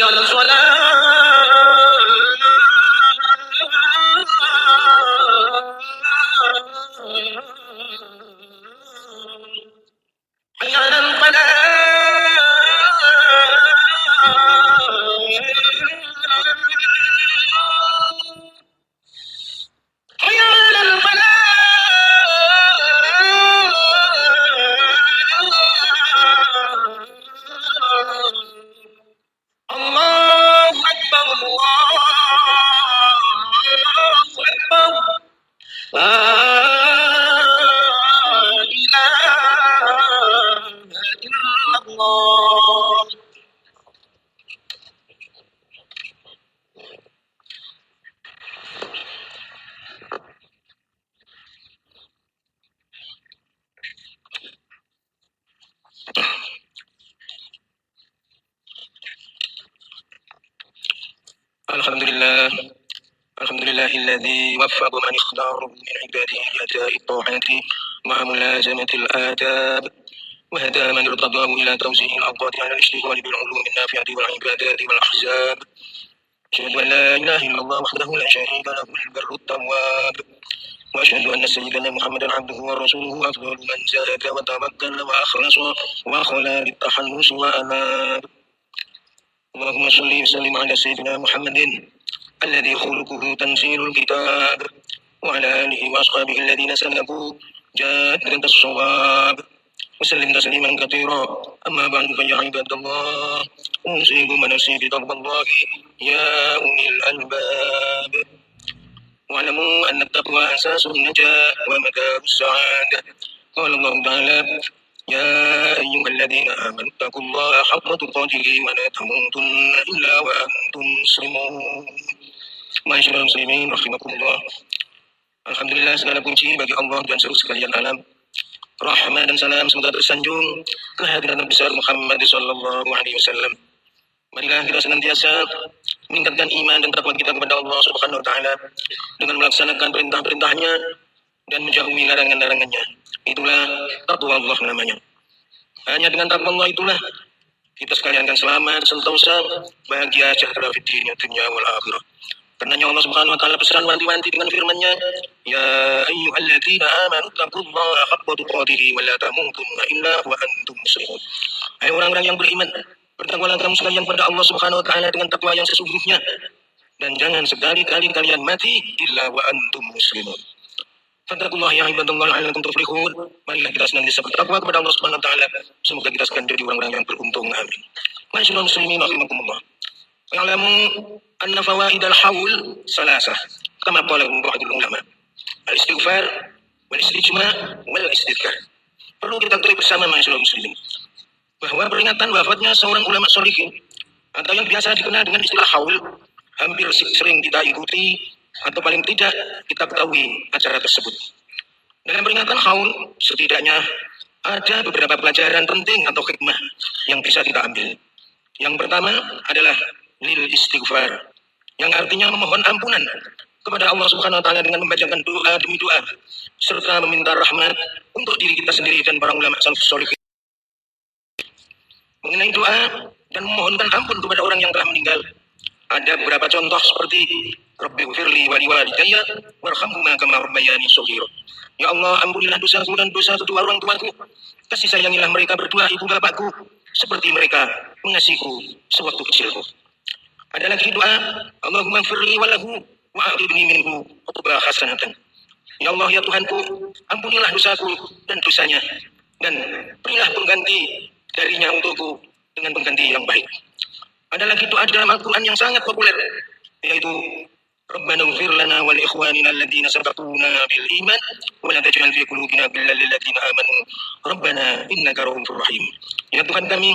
على الصلاة حي على الفلاح حي على الفلاح الله أكبر الله أكبر لا إله إلا الله. الحمد لله الذي وفق من اختاره من عباده لأداء الطاعات مع ملازمة الآداب، وهدى من ارتضاه إلى توزيع الأوقات على الاشتغال بالعلوم النافعة والعبادات والأحزاب. أشهد أن لا إله إلا الله وحده لا شريك له البر التواب، وأشهد أن سيدنا محمدا عبده ورسوله أفضل من زاد وتوكل وأخلص وخلا للتحلص وأناب. اللهم صل وسلم على سيدنا محمد الذي خلقه تنزيل الكتاب، وعلى آله وأصحابه الذين سلكوا جادة الصواب، وسلم تسليما كثيرا. أما بعد فيا عباد الله، أوصيكم ونفسي بتقوى الله يا أولي الألباب، واعلموا أن التقوى أساس النجاة ومدار السعادة. قال الله تعالى: يا أيها الذين آمنوا اتقوا الله حق تقاته ولا تموتن إلا وأنتم مسلمون. Masyaallah muslimin rahimakumullah. Alhamdulillah, segala puji bagi Allah dan seluruh sekalian alam. Rahmat dan salam semoga tersanjung kehadiran Nabi besar Muhammad sallallahu alaihi wasallam. Marilah kita senantiasa meningkatkan iman dan takwa kita kepada Allah Subhanahu wa taala dengan melaksanakan perintah-perintahnya dan menjauhi larangan-larangannya. Itulah takwa Allah namanya. Hanya dengan takwa Allah itulah kita sekalian akan selamat, sentosa, bahagia, sejahtera di dunia wal akhirah. Karenanya Allah Subhanahu wa taala berpesan wanti-wanti dengan firman-Nya, "Ya ayyuhalladzina amanu taqullaha haqqa tuqatih wa la tamutunna illa wa antum muslimun." Hai orang-orang yang beriman, bertakwalah kamu sekalian kepada Allah Subhanahu wa taala dengan takwa yang sesungguhnya, dan jangan sekali-kali kalian mati illa wa antum muslimun. Fattaqullaha ya ibadallah la'allakum tuflihun. Marilah kita senantiasa bertakwa kepada Allah Subhanahu wa taala. Semoga kita sekalian jadi orang-orang yang beruntung. Amin. Masyaallah muslimin rahimakumullah. Ya'lamu anna fawaidal haul salasah kama qala ba'dul ulama. Al-istighfar wal istijma' wal istidkar. Perlu kita ketahui bersama masyaallah muslimin bahwa peringatan wafatnya seorang ulama sholihin atau yang biasa dikenal dengan istilah haul hampir sering kita ikuti atau paling tidak kita ketahui acara tersebut. Dalam peringatan haul setidaknya ada beberapa pelajaran penting atau hikmah yang bisa kita ambil. Yang pertama adalah lil istighfar, yang artinya memohon ampunan kepada Allah Subhanahu wa taala dengan membacakan doa demi doa serta meminta rahmat untuk diri kita sendiri dan para ulama salafus sholihin. Mengenai doa dan memohonkan ampun kepada orang yang telah meninggal, ada beberapa contoh seperti Rabbighfirli wa liwalidayya warhamhuma kama rabbayani shaghira. Ya Allah, ampunilah dosaku dan dosa kedua orang tuaku. Kasih sayangilah mereka berdua, ibu bapakku, seperti mereka mengasihiku sewaktu kecilku. Ada lagi doa, Allahumma firli walahu wa a'idni minhu uqba hasanatan. Ya Allah, ya Tuhanku, ampunilah dosaku dan dosanya, dan berilah pengganti darinya untukku dengan pengganti yang baik. Ada lagi doa dalam Al-Quran yang sangat populer, yaitu Rabbana ighfir lana wa li ikhwanina alladhina sabaquna bil iman wa la taj'al fi qulubina ghillan lil ladzina amanu Rabbana innaka ra'ufur rahim. Ya Tuhan kami,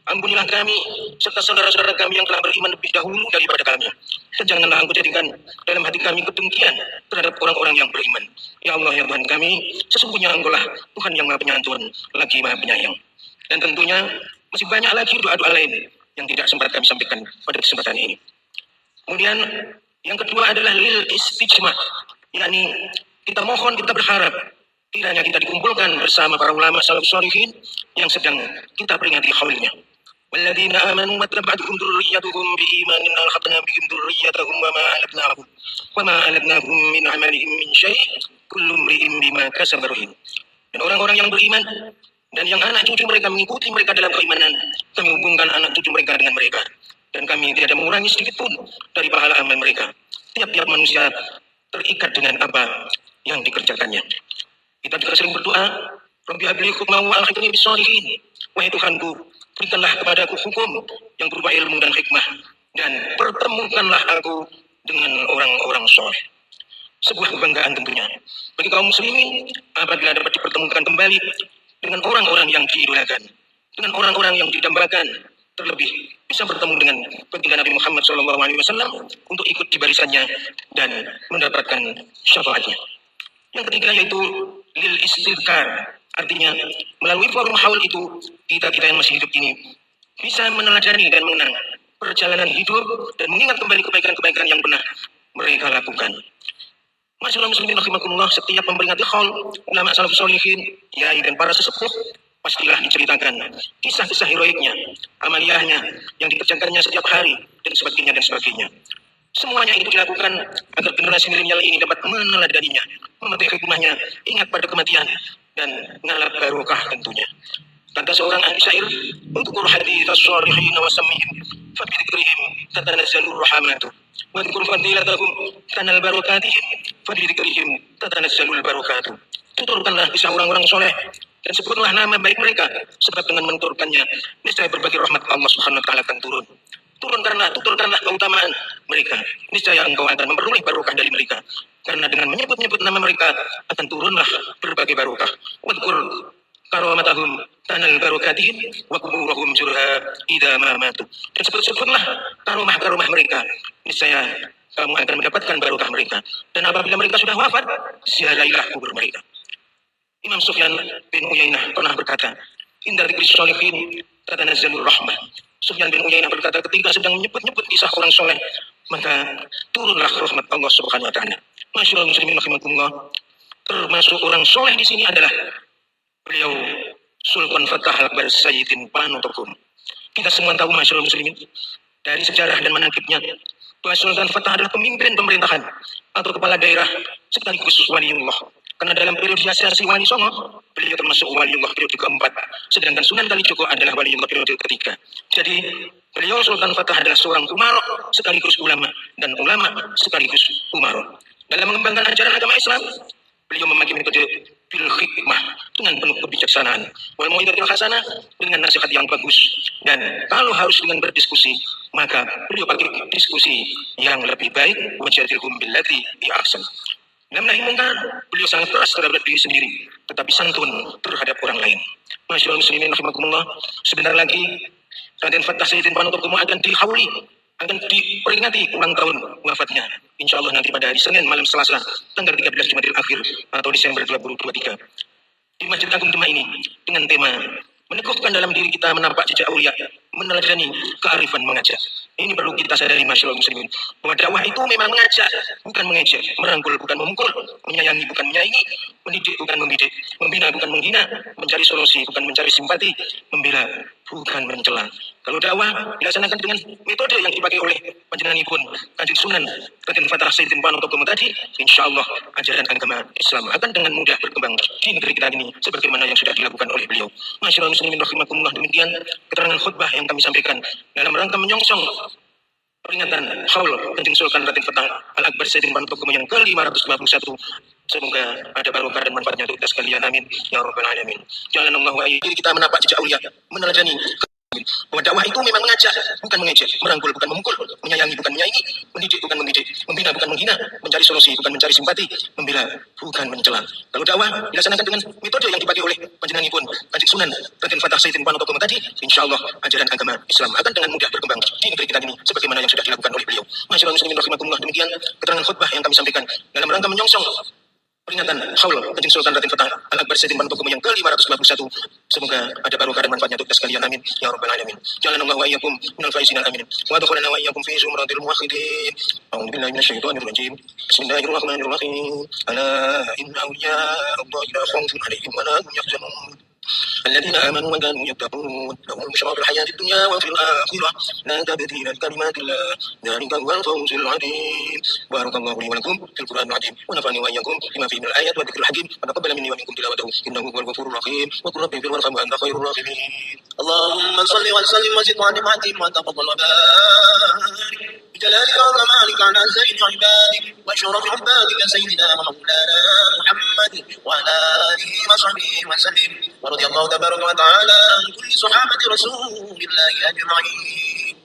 ampunilah kami serta saudara-saudara kami yang telah beriman lebih dahulu daripada kami, dan janganlah Engkau jadikan dalam hati kami kedengkian terhadap orang-orang yang beriman. Ya Allah, ya Tuhan kami, sesungguhnya Engkau-lah Tuhan yang Maha Penyantun lagi Maha Penyayang. Dan tentunya masih banyak lagi doa-doa lain yang tidak sempat kami sampaikan pada kesempatan ini. Kemudian yang kedua adalah lil istijma', yakni kita mohon, kita berharap kiranya kita dikumpulkan bersama para ulama salafus sholihin yang sedang kita peringati haulnya. والذين آمنوا واتبعتهم ذريتهم بإيمان ألحقنا بهم ذريتهم وما ألتناهم من عملهم من شيء كل امرئ بما كسب رهين. Dan orang-orang yang beriman dan yang anak cucu mereka mengikuti mereka dalam keimanan, kami hubungkan anak cucu mereka dengan mereka, dan kami tidak ada mengurangi sedikit pun dari pahala amal mereka. Tiap-tiap manusia terikat dengan apa yang dikerjakannya. Kita juga sering berdoa, Rabbi habli hukman wa alhiqni bis-shalihin. Wahai Tuhanku, berikanlah kepadaku hukum yang berupa ilmu dan hikmah, dan pertemukanlah aku dengan orang-orang soleh. Sebuah kebanggaan tentunya bagi kaum muslimin apabila dapat dipertemukan kembali dengan orang-orang yang diidolakan, dengan orang-orang yang didambakan, terlebih bisa bertemu dengan baginda Nabi Muhammad SAW untuk ikut di barisannya dan mendapatkan syafaatnya. Yang ketiga yaitu lil istidkar, artinya melalui forum haul itu kita yang masih hidup ini bisa meneladani dan mengenang perjalanan hidup dan mengingat kembali kebaikan-kebaikan yang pernah mereka lakukan. Masyaallah muslimin rahimakumullah, setiap memperingati haul ulama salafus sholihin, kiai dan para sesepuh pastilah diceritakan kisah-kisah heroiknya, amaliyahnya yang dikerjakannya setiap hari dan sebagainya. Semuanya itu dilakukan agar generasi milenial ini dapat meneladaninya, memetik hikmahnya, ingat pada kematian dan ngalap barokah tentunya. Kata seorang ahli syair, "Udhkur hadits shalihin wa sammihim fa bi dzikrihim tatanazzalur rahmatu wa dzkur fadilatahum tanal barakatihim fa bi dzikrihim tatanazzalul barakatu." Tuturkanlah kisah orang-orang soleh dan sebutlah nama baik mereka, sebab dengan menuturkannya niscaya berbagai rahmat Allah Subhanahu wa taala akan turun. Tuturkanlah keutamaan mereka, niscaya engkau akan memperoleh barokah dari mereka, karena dengan menyebut-nyebut nama mereka akan turunlah berbagai barokah. Wadkur karomatahum tanal barokatihim wa kuburahum jurha idza ma matu. Dan sebut-sebutlah karomah mereka, niscaya kamu akan mendapatkan barokah mereka, dan apabila mereka sudah wafat, ziarahilah kubur mereka. Imam Sufyan bin Uyainah pernah berkata, "Inda dzikri sholihin tatanazzalur rahmah." Sufyan bin Uyainah berkata, ketika sedang menyebut-nyebut kisah orang soleh, maka turunlah rahmat Allah Subhanahu wa taala. Masyaallah muslimin rahimakumullah, termasuk orang soleh di sini adalah beliau Sultan Fatah Akbar Sayyidin Panutukum. Kita semua tahu masyaallah muslimin dari sejarah dan manaqibnya bahwa Sultan Fatah adalah pemimpin pemerintahan atau kepala daerah sekaligus waliullah. Karena dalam periode Yasasi Wali Songo, beliau termasuk waliullah periode keempat, sedangkan Sunan Kalijogo adalah waliullah periode ketiga. Jadi beliau Sultan Fatah adalah seorang umaro sekaligus ulama, dan ulama sekaligus umaro. Dalam mengembangkan ajaran agama Islam, beliau memakai metode bil hikmah dengan penuh kebijaksanaan, wal mau'izatil hasanah dengan nasihat yang bagus, dan kalau harus dengan berdiskusi, maka beliau pakai diskusi yang lebih baik, wajadilhum billati hi ahsan. Dalam nahi mungkar, beliau sangat keras terhadap diri sendiri, tetapi santun terhadap orang lain. Masyaallah muslimin rahimakumullah, sebentar lagi Raden Fatah Sayyidin Panutukum akan dihauli, akan diperingati ulang tahun wafatnya. Insya Allah nanti pada hari Senin malam Selasa, tanggal 13 Jumadil Akhir atau Desember 2023. Di Masjid Agung Demak ini dengan tema meneguhkan dalam diri kita menampak jejak aulia, meneladani kearifan mengajak. Ini perlu kita sadari masyaallah muslimin, bahwa dakwah itu memang mengajak, bukan mengejek, merangkul bukan memukul, menyayangi bukan menyaingi, mendidik bukan membidik, membina bukan menghina, mencari solusi bukan mencari simpati, membela bukan mencela. Kalau dakwah dilaksanakan dengan metode yang dipakai oleh panjenenganipun Kanjeng Sunan Raden Fatah Sayyidin Panutukum tadi, insyaallah ajaran agama Islam akan dengan mudah berkembang di negeri kita ini sebagaimana yang sudah dilakukan oleh beliau. Masyaallah muslimin rahimakumullah, demikian keterangan khutbah yang kami sampaikan dalam rangka menyongsong peringatan haul Kanjeng Sultan Raden Fatah Al-Akbar Sayyidin Panutukum yang ke-551. Semoga ada barokah dan manfaatnya untuk kita sekalian. Amin ya rabbal alamin. Jangan Allah wa diri kita menapak jejak aulia, meneladani bahwa dakwah itu memang mengajak, bukan mengejek, merangkul bukan memukul, menyayangi bukan menyaingi, mendidik bukan membidik, membina bukan menghina, mencari solusi bukan mencari simpati, membela bukan mencela. Kalau dakwah dilaksanakan dengan metode yang dipakai oleh panjenenganipun Kanjeng Sunan Raden Fatah Sayyidin Panutukum tadi, insyaallah ajaran agama Islam akan dengan mudah berkembang di negeri kita ini sebagaimana yang sudah dilakukan oleh beliau. Masyaallah muslimin rahimakumullah, demikian keterangan khutbah yang kami sampaikan dalam rangka menyongsong peringatan haul Kanjeng Sultan Raden Fatah Al-Akbar Sayyidin Panutukum yang ke-551. Semoga ada barokah dan manfaatnya untuk kita sekalian. Amin ya rabbal alamin. Ja'alana Allah wa iyyakum minal faizin. Amin. Wa adkhalana wa iyyakum fi zumratil muwahhidin. A'udzu billahi minasyaitonir rajim. Bismillahirrahmanirrahim. Ala inna awliya Allah la khaufun 'alaihim wa la hum yahzanun. الذين آمنوا وكانوا يتقون لهم بشرى في الحياة الدنيا وفي الآخرة لا تبديل لكلمات الله ذلك هو الفوز العظيم. بارك الله لي ولكم في القرآن العظيم ونفعني وإياكم بما فيه من الآيات والذكر الحكيم وتقبل مني ومنكم تلاوته إنه هو الغفور الرحيم. وقل رب اغفر وارحم وأنت خير الراحمين. اللهم صل وسلم وزد وانعم عليهم وتفضل وبارك بجلالك وكمالك على سيد عبادك واشرف عبادك سيدنا ومولانا محمد وعلى اله وصحبه وسلم. ورضي الله تبارك وتعالى عن كل صحابه رسول الله اجمعين.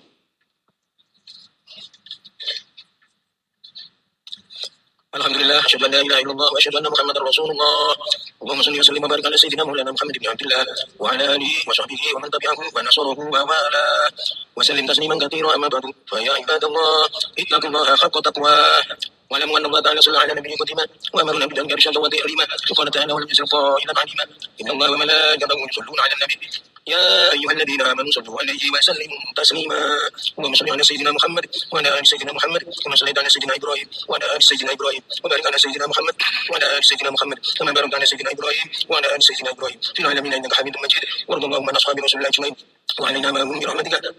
الحمد لله، أشهد أن لا إله إلا الله وأشهد أن محمدا رسول الله. اللهم صل وسلم وبارك على سيدنا مولانا محمد بن عبد الله وعلى آله وصحبه ومن تبعه ونصره ووالاه وسلم تسليما كثيرا. أما بعد، فيا عباد الله اتقوا الله حق تقواه واعلموا أن الله تعالى صلى على نبيه قديما وأمرنا بالجنب رشدا وتكريما وقال تعالى ولم يزل قائلا عليما إن الله وملائكته يصلون على النبي يا أيها الذين آمنوا صلوا عليه وسلموا تسليما. اللهم صل على سيدنا محمد وعلى آل سيدنا محمد كما صليت على سيدنا إبراهيم وعلى آل سيدنا إبراهيم وبارك على سيدنا محمد وعلى آل سيدنا محمد كما باركت على سيدنا إبراهيم وعلى آل سيدنا إبراهيم في العالمين إنك حميد مجيد. وارض اللهم عن أصحاب رسول الله أجمعين وعلينا معهم برحمتك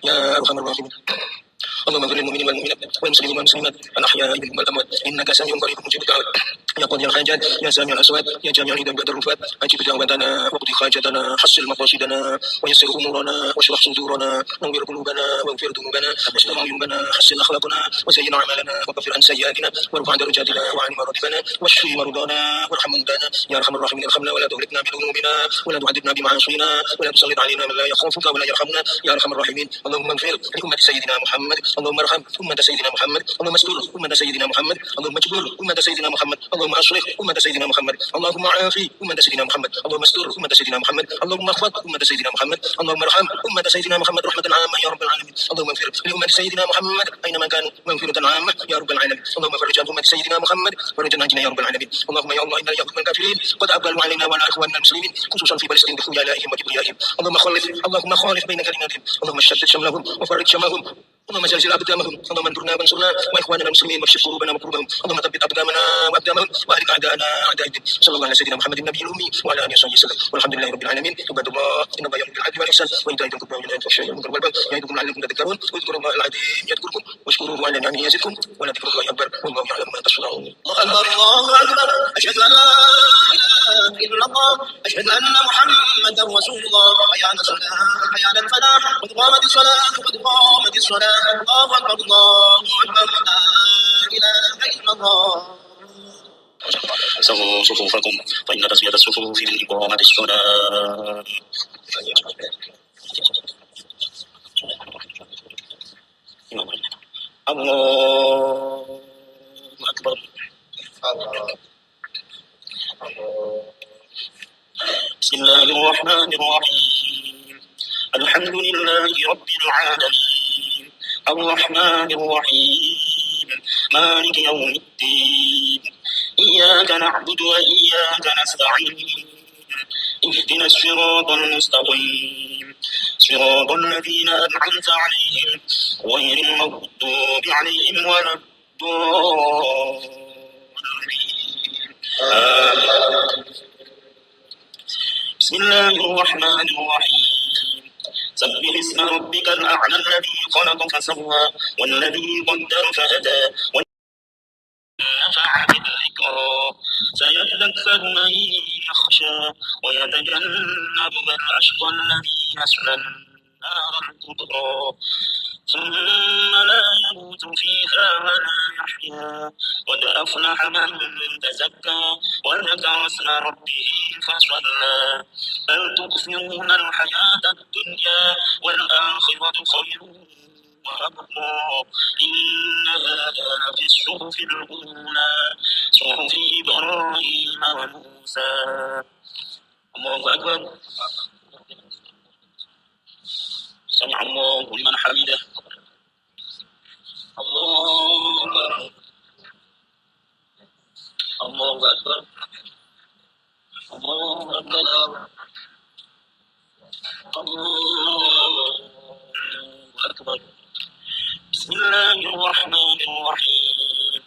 يا أرحم الراحمين. اللهم اغفر للمؤمنين والمؤمنات والمسلمين والمسلمات الأحياء منهم والأموات إنك سميع قريب مجيب الدعوات يا قاضي الحاجات يا سامع الأصوات يا جامع الندى بعد الرفات أجب دعوتنا واقض حاجتنا حصل مقاصدنا ويسر أمورنا واشرح صدورنا نور قلوبنا واغفر ذنوبنا واستر عيوبنا حسن أخلاقنا وزين أعمالنا وكفر عن سيئاتنا وارفع درجاتنا وعن مراتبنا واشف مرضانا وارحم موتانا يا أرحم الراحمين. ارحمنا ولا تهلكنا بذنوبنا ولا تعذبنا بمعاصينا ولا تسلط علينا من لا يخافك ولا يرحمنا يا أرحم الراحمين. اللهم اغفر لأمة سيدنا محمد، اللهم ارحم أمة سيدنا محمد، اللهم استر أمة سيدنا محمد، اللهم اجبر أمة سيدنا محمد، اللهم أصلح أمة سيدنا محمد، اللهم عافي أمة سيدنا محمد، اللهم استر أمة سيدنا محمد، اللهم اخفض أمة سيدنا محمد، اللهم ارحم أمة سيدنا محمد رحمة عامة يا رب العالمين. اللهم اغفر لأمة سيدنا محمد أينما كانوا مغفرة عامة يا رب العالمين. اللهم فرج عن أمة سيدنا محمد فرجا عاجلا يا رب العالمين. اللهم يا الله إنا يهود الكافرين قد أقبلوا علينا وعلى إخواننا المسلمين خصوصا في فلسطين بخيالائهم وكبريائهم. اللهم خالف بين كلماتهم، اللهم شتت شملهم وفرج شملهم، اللهم زلزل أقدامهم، اللهم انصرنا وانصرنا وإخواننا المسلمين واكشف كروبنا وكروبهم، اللهم ثبت أقدامنا وأقدامهم وأهلك أعداءنا أعداء الدين. صلى الله على سيدنا محمد النبي الأمي وعلى آله وصحبه وسلم والحمد لله رب العالمين. عباد الله إن الله يأمر بالعدل والإحسان وإيتاء ذي القربى وينهى عن الفحشاء والمنكر والبغي يعظكم لعلكم تذكرون. واذكروا الله العظيم يذكركم واشكروه على نعمه يزدكم ولذكر الله أكبر والله يعلم ما تصنعون. الله أكبر الله أكبر أشهد أن لا إله إلا الله أشهد أن محمدا رسول الله. حي على الصلاة حي على الفلاح قد قامت الصلاة قد قامت الصلاة. الله أكبر الله أكبر لا إله إلا الله. سووا صفوفكم فإن تسوية الصفوف لإقامة الصلاة. الله أكبر. بسم الله الرحمن الرحيم الحمد لله رب العالمين الرحمن الرحيم مالك يوم الدين إياك نعبد وإياك نستعين اهدنا الصراط المستقيم صراط الذين أنعمت عليهم غير المغضوب عليهم ولا الضالين. بسم الله الرحمن الرحيم سبح اسم ربك الأعلى الذي خلق فسوى والذي قدر فهدى ونفع بالذكرى سيذكر من يخشى ويتجنبها الأشقى الذي يصلى النار الكبرى ثم لا يموت فيها ولا يحيا قد أفلح من تزكى وذكر اسم ربه فصلى بل تؤثرون الحياة الدنيا والآخرة خير وأبقى إن هذا لفي الصحف الأولى صحف إبراهيم وموسى. الله أكبر. سمع الله لمن حمده. الله أكبر. الله أكبر. الله أكبر. الله أكبر. بسم الله الرحمن الرحيم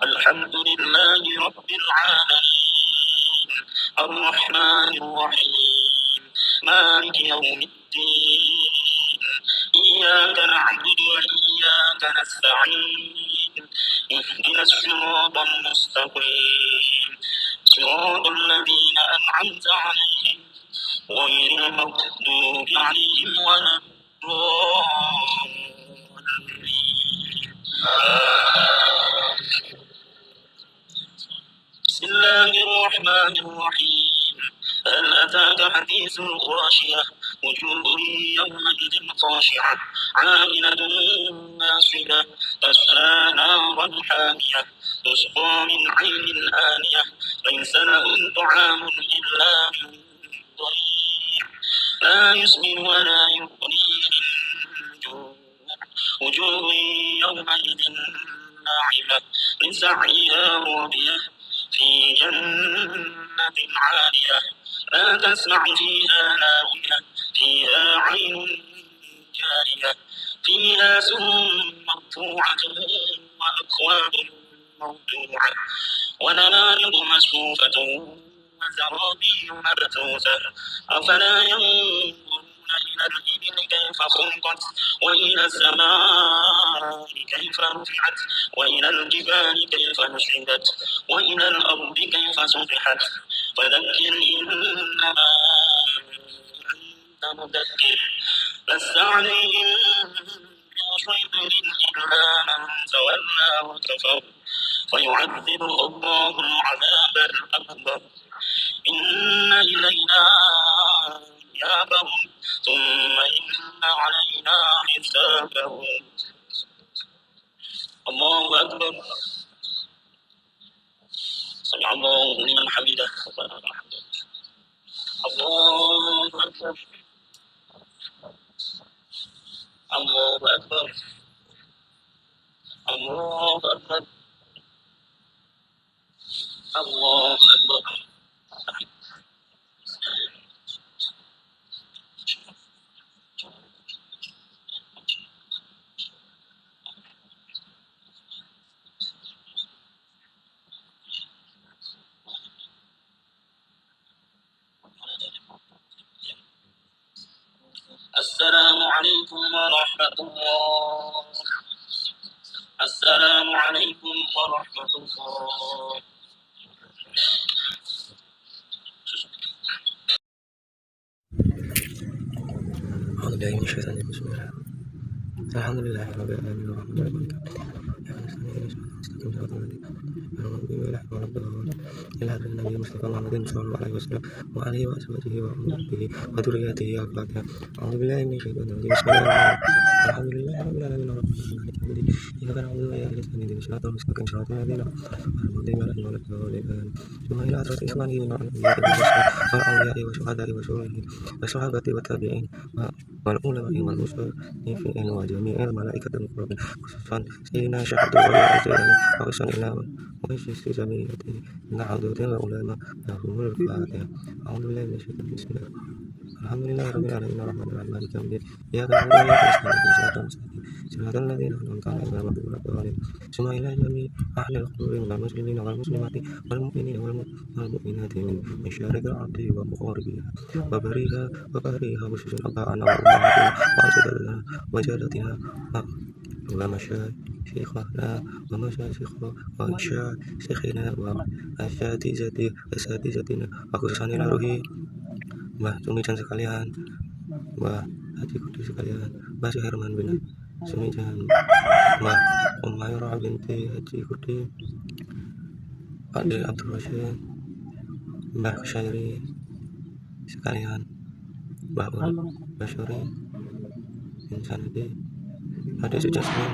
الحمد لله رب العالمين الرحمن الرحيم مالك يوم الدين إياك نعبد وإياك نستعين اهدنا الصراط المستقيم صراط الذين أنعمت عليهم غير المغضوب عليهم ولا الضالين. بسم الله الرحمن الرحيم هل أتاك حديث الغاشية وجوه يومئذ خاشعة عاملة ناصبة تسلى نارا حامية تسقى من عين آنية ليس لهم طعام إلا من ضريع لا يسمن ولا يغني من جوع وجوه يومئذ ناعمة لسعيها راضية في جنة عالية لا تسمع فيها لاغية فيها عين جارية فيها سرر مرفوعة وأكواب موضوعة ونمارق مصفوفة وزرابي مبثوثة أفلا ينظرون إلى الإبل كيف خلقت وإلى السماء كيف رفعت وإلى الجبال كيف نصبت وإلى الأرض كيف سطحت فذكر إنما أنت مذكر لست عليهم بمسيطر إلا من تولى وكفر فيعذبه الله العذاب الأكبر إن إلينا إيابهم ثم إن علينا حسابهم. الله أكبر. سمع الله لمن حمده. الله أكبر. الله أكبر. الله أكبر. الله أكبر. السلام عليكم ورحمة الله. السلام عليكم ورحمة الله. أعوذ بالله من الشيطان الرجيم. بسم الله الحمد لله رب العالمين الرحمن الرحيم إلى هذا النبي المصطفى محمد صلى الله عليه وسلم وعليه وأزواجه وأمته وذريته وأخلاقه. أعوذ بالله من الشيطان الرجيم. بسم الله الحمد لله رب العالمين الرحمن الرحيم إياك نعبد وإياك نستعين اهدنا الصراط المستقيم صراط الذين أنعمت عليهم غير المغضوب عليهم ثم إلى حضرة إخوانه مع الأنبياء والشهداء والصحابة والتابعين والعلماء والمصلين وجميع الملائكة المقربين خصوصا سيدنا شهد وعليائه وحسن إلى وإيش زميته من حضرة العلماء لهم الفاتحة. أعوذ بالله من الشيطان بسم الله الحمد لله رب العالمين الرحمن الرحيم مالك يوم الدين إياك نعبد وإياك نستعين صراط الذين أنعمت عليهم غير المغضوب عليهم ثم إلى جميع أهل القبور من المسلمين والمسلمات والمؤمنين والمؤمنات من مشارق الأرض ومغاربها وبريها وشجر أبائنا وأمهاتنا وأجدادنا وجداتنا ومشايخنا ومشايخنا وأساتذتنا وخصوصا إلى روحي Mbah Sumijan sekalian, Mbah Haji Kudus sekalian, Mbah Suherman bin Sumijan, Mbah Umairah binti Haji Kudus, Ade Abdul Rashid, Mbah Kusyairi sekalian, Mbah Basyuri bin Sanadi, Ade Sujasmi,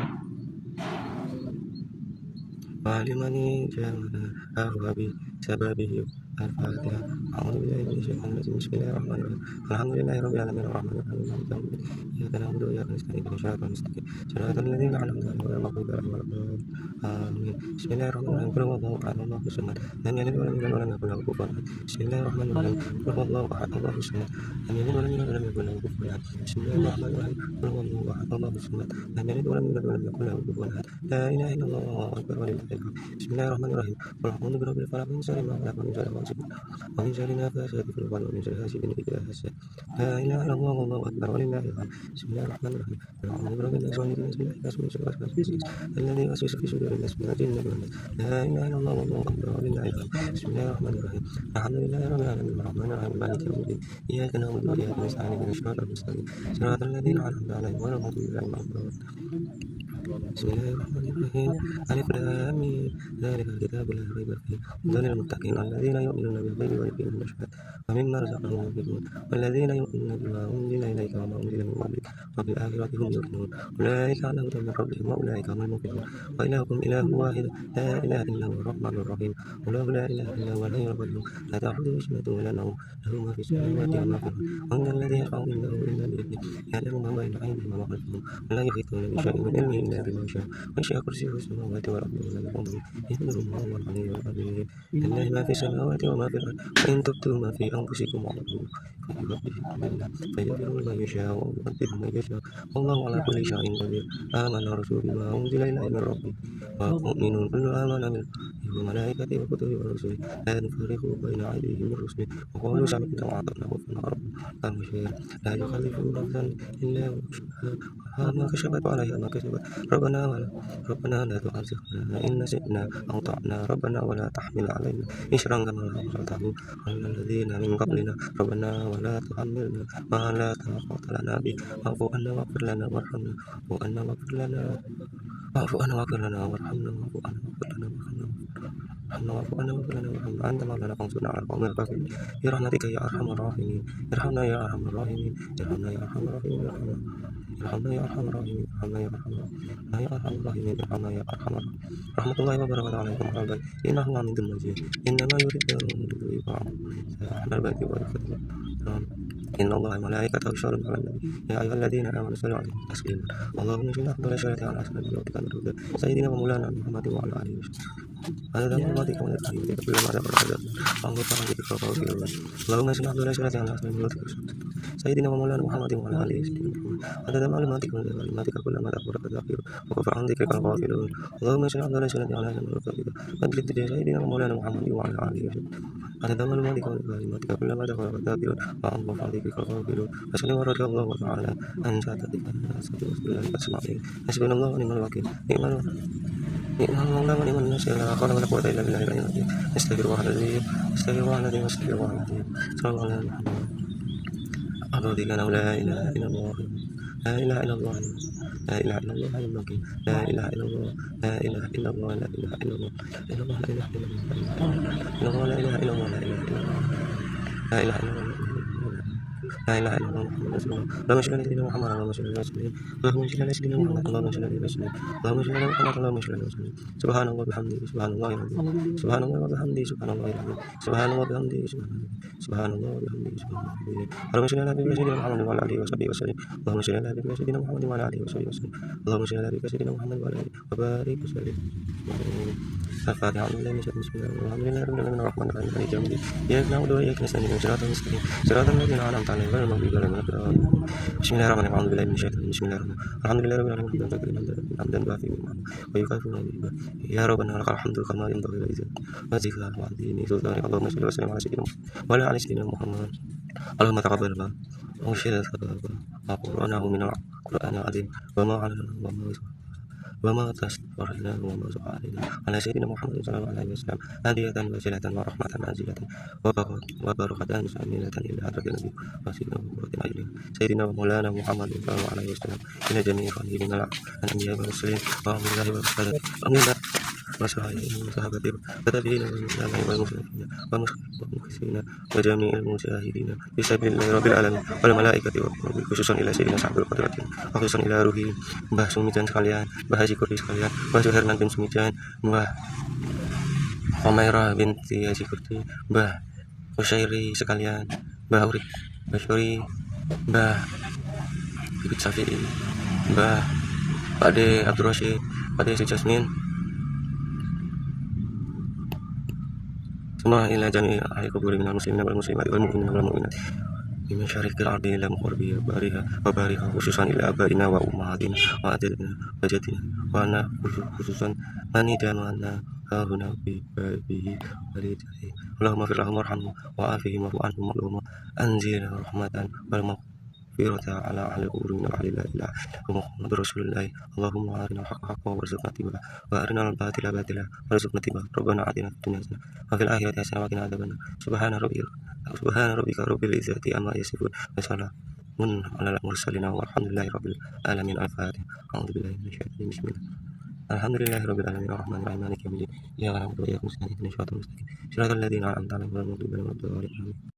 Mbah Limani Jamana Ahwabi Sababihi Al-Fatihah. A'udzu billahi minasy syaithanir rajim. Bismillahirrahmanirrahim. Alhamdulillahirabbil alamin arrahmanir rahim maliki yaumiddin. Iyyaka na'budu wa iyyaka nasta'in ihdinas siratal mustaqim siratal ladzina an'amta 'alaihim ghairil maghdubi 'alaihim waladdallin. Amin. Bismillahirrahmanirrahim. Qul huwallahu ahad, Allahus samad, lam yalid wa lam yulad wa lam yakul lahu kufuwan ahad. Bismillahirrahmanirrahim. Qul huwallahu ahad, Allahus samad, lam yalid wa lam yulad wa lam yakul lahu kufuwan ahad. Bismillahirrahmanirrahim. Qul huwallahu ahad, Allahus samad, lam yalid wa lam yulad wa lam yakul lahu kufuwan ahad. La ilaha illallah wallahu akbar walillahil hamd. Bismillahirrahmanirrahim. Qul a'udzu birabbil falaq min syarri ma khalaq wa min syarri غاسق ومن شر النفاثات في العقد ومن شر حاسد إذا حسد. لا إله إلا الله والله أكبر ولله الحمد. بسم الله الرحمن الرحيم. الحمد لله رب الناس وملك الناس من الناس من شر الوسواس الذي يوسوس في صدور الناس من الجنة والناس. لا إله إلا الله والله أكبر ولله الحمد. بسم الله الرحمن الرحيم. الحمد لله رب العالمين الرحمن الرحيم مالك يوم الدين إياك نعبد وإياك نستعين اهدنا الصراط المستقيم صراط الذين أنعمت عليهم غير المغضوب عليهم ولا الضالين. بسم الله الرحمن الرحيم. ألف لام ميم ذلك الكتاب لا ريب فيه هدى للمتقين الذين يؤمنون بالغيب ويقيمون الصلاة ومما رزقناهم ينفقون والذين يؤمنون بما أنزل إليك وما أنزل من قبلك وبالآخرة هم يوقنون أولئك على هدى من ربهم وأولئك هم المفلحون. وإلهكم إله واحد لا إله إلا هو الرحمن الرحيم الله لا إله إلا هو الحي القيوم لا تأخذه سنة ولا نوم له ما في السماوات وما في الأرض ومن الذي يشفع عنده إلا بإذنه يعلم ما بين أيديهم وما خلفهم ولا يحيطون بشيء من علمه إلا بما شاء وسع كرسيه السماوات والأرض ولا يؤوده حفظهما وهو العلي العظيم. لله ما في السماوات وما في الأرض وإن تبدوا ما في أنفسكم وتخفوه فيغفر من يشاء ويعذب من يشاء والله على كل شيء قدير. آمن الرسول بما أنزل إليه من ربه والمؤمنون كل آمن بالله وملائكته وكتبه ورسله لا نفرق بين أحد من رسله وقالوا سمعنا وأطعنا غفرنا ربنا المشير لا يكلف نفسا إلا وسعها ما كسبت وعليها ما كسبت ربنا لا تؤاخذنا إن نسينا أو أطعنا ربنا ولا تحمل علينا إصرا كما حملته على الذين من قبلنا ربنا ولا تحملنا ما لا طاقة لنا به واعف عنا واغفر لنا وارحمنا واعف عنا واغفر لنا وارحمنا أنت مولانا فانصرنا على القوم الكافرين برحمتك يا أرحم الراحمين. ارحمنا يا أرحم الراحمين. ارحمنا يا أرحم الراحمين. ارحمنا يا أرحم الراحمين. ارحمنا يا أرحم الراحمين. ارحمنا يا أرحم الراحمين. رحمة الله وبركاته عليكم أهل البيت إنه حميد مجيد. إنما يريد الله أهل البيت ويكفر إن الله وملائكته يصلون على النبي يا أيها الذين آمنوا صلوا عليه تسليما. اللهم صل على سيدنا على سيدنا ومولانا محمد وعلى آله وسلم. هذا مرضاتك ونبيك كل ما ذكر هذا وانظر فرحتك فوق اللهم صل على سيدنا سيدنا ومولانا محمد وعلى آله وسلم. هذا معلوماتك وكلماتك كل ما ذكر هذا وكفر عن ذكرك الغافلون. اللهم صل على سيدنا مجلد سيدنا ومولانا محمد وعلى آله وسلم. هذا معلوماتك وكلماتك كل ما ذكر هذا وانظر عن ذكرك الغافلون. وسلم رضي الله تعالى عن سادتك الناس أجمعين. حسبنا الله ونعم الوكيل نعم المولى ونعم النصير لا حول ولا قوة إلا بالله العلي العظيم. استغفر الله العظيم استغفر الله العظيم استغفر الله العظيم. صلى الله على محمد أعوذ بك لا إله إلا الله لا إله إلا الله لا إله إلا الله المكين لا إله إلا الله لا إله إلا الله لا إله إلا الله لا إله إلا الله لا إله إلا الله لا إله إلا الله لا إله إلا الله لا إله إلا الله محمد رسول الله. اللهم صل على سيدنا محمد اللهم صل على سيدنا اللهم صل على سيدنا محمد اللهم صل على سيدنا اللهم صل على محمد اللهم صل على سيدنا. سبحان الله وبحمده سبحان الله العظيم سبحان الله وبحمده سبحان الله العظيم سبحان الله وبحمده سبحان الله وبحمده سبحان الله. اللهم صل على سيدنا محمد وعلى آله وصحبه وسلم. اللهم صل على سيدنا محمد وعلى آله وصحبه وسلم. اللهم صل على سيدنا محمد وعلى آله وبارك وسلم. الفاتحة بسم الله الحمد لله رب العالمين الرحمن الرحيم مالك يوم الدين إياك نعبد وإياك نستعين صراط المستقيم صراط الذين أنعمت عليهم غير المغضوب عليهم ولا الضالين. بسم الله الرحمن الرحيم أعوذ بالله من الشيطان بسم الله الرحمن الرحيم الحمد لله رب العالمين حمدا وافي ويكافئ مزيدا يا ربنا لك الحمد كما ينبغي لعزتك وجهك وعظيم سلطانك. اللهم صل وسلم على سيدنا محمد وعلى آل سيدنا محمد. اللهم تقبل ما وشهد ثوابا وقرآنه من القرآن العظيم وما تستغفرنا وما علينا على سيدنا محمد صلى الله عليه وسلم هدية وسيلة ورحمة نازلة وبركة سامية إلى حضرة النبي وسيدنا أجله سيدنا ومولانا محمد صلى الله عليه وسلم إلى جميع خليلنا الأنبياء والمرسلين وأمر الله وصحبه وصحابته وتابعين والمسلمين والمخلصين وجميع المجاهدين في سبيل الله رب العالمين والملائكة خصوصا إلى سيدنا صاحب القدرة وخصوصا إلى روحي Mbah Sumijan sekalian, Mbah Haji Kurdi sekalian, Mbah Suherman bin Sumijan, Mbah Humairah binti Haji Kurdi, Mbah Husairi sekalian, Mbah Urik, Mbah Syuri, Mbah Bibit Syafi'i, Mbah Pakde Abdul Rashid, Pakde Si Jasmin, semua ila jami' ahli kubur minal muslimin wal muslimat wal mu'minin wal mu'minat min syarikil ardi ila muqarbiya bariha khususan ila abaina wa ummahatina wa adadina wa jadina wa ana khususan mani dan wa ana هاهنا في بابه وليته اللهم اغفر لهم وارحمهم وعافهم واعف عنهم اللهم أنزل رحمة والمغفرة على أهل القبور من أهل لا إله إلا محمد رسول الله اللهم أرنا الحق حقا وارزقنا اتباعه وأرنا الباطل باطلا وارزقنا اتباعه ربنا آتنا في الدنيا حسنة وفي الآخرة حسنة وقنا عذاب النار سبحان ربك رب العزة عما يصفون وسلام على المرسلين والحمد لله رب العالمين. الفاتحة. أعوذ بالله من الشيطان الرجيم. بسم الله الحمد لله رب العالمين الرحمن الرحيم مالك يوم الدين إياك نعبد وإياك نستعين اهدنا الصراط المستقيم صراط الذين أنعمت عليهم غير المغضوب عليهم ولا الضالين.